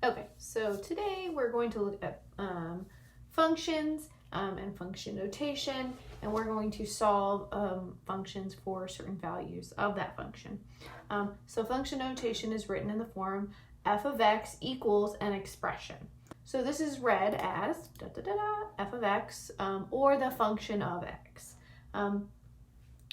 Okay, so today we're going to look at functions and function notation, and we're going to solve functions for certain values of that function. So function notation is written in the form f of x equals an expression. So this is read as f of x or the function of x.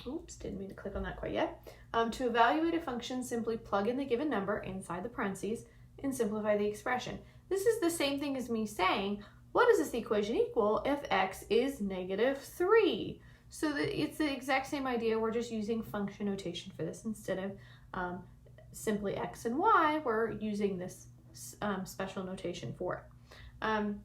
Oops, didn't mean to click on that quite yet. To evaluate a function, simply plug in the given number inside the parentheses and simplify the expression. This is the same thing as me saying, what does this equation equal if x is -3? So it's the exact same idea. We're just using function notation for this. Instead of simply x and y, we're using this special notation for it.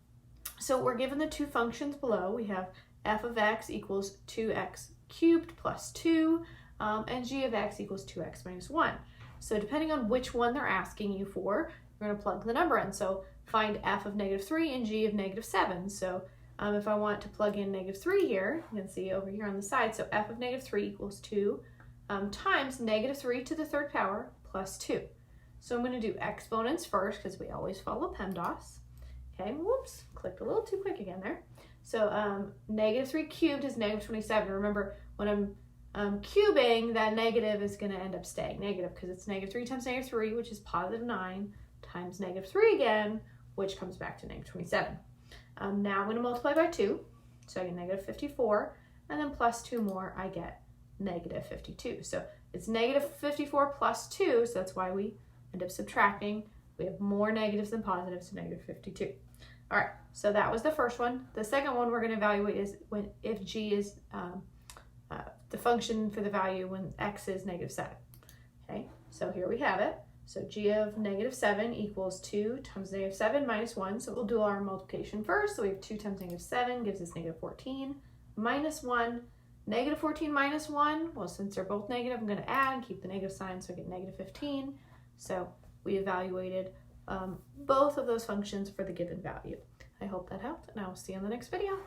So we're given the two functions below. We have f of x equals 2x cubed plus 2, and g of x equals 2x minus 1. So depending on which one they're asking you for, you're going to plug the number in. So find f of -3 and g of -7. So if I want to plug in -3 here, you can see over here on the side, so f of -3 equals 2 times -3 to the third power plus 2. So I'm going to do exponents first because we always follow PEMDAS. Okay, whoops, clicked a little too quick again there. So -3 cubed is -27. Remember, when I'm cubing, that negative is going to end up staying negative because it's -3 times -3, which is +9, times -3 again, which comes back to -27. Now I'm going to multiply by 2, so I get -54, and then plus 2 more, I get -52. So it's -54 plus 2, so that's why we end up subtracting. We have more negatives than positives, so -52. All right, so that was the first one. The second one we're going to evaluate is if g is the function for the value when x is -7. Okay, so here we have it. So g of -7 equals 2 times -7 minus 1. So we'll do our multiplication first. So we have 2 times -7 gives us -14 minus 1. -14 minus 1, well, since they're both negative, I'm going to add and keep the negative sign, so I get -15. So we evaluated both of those functions for the given value. I hope that helped, and I will see you in the next video.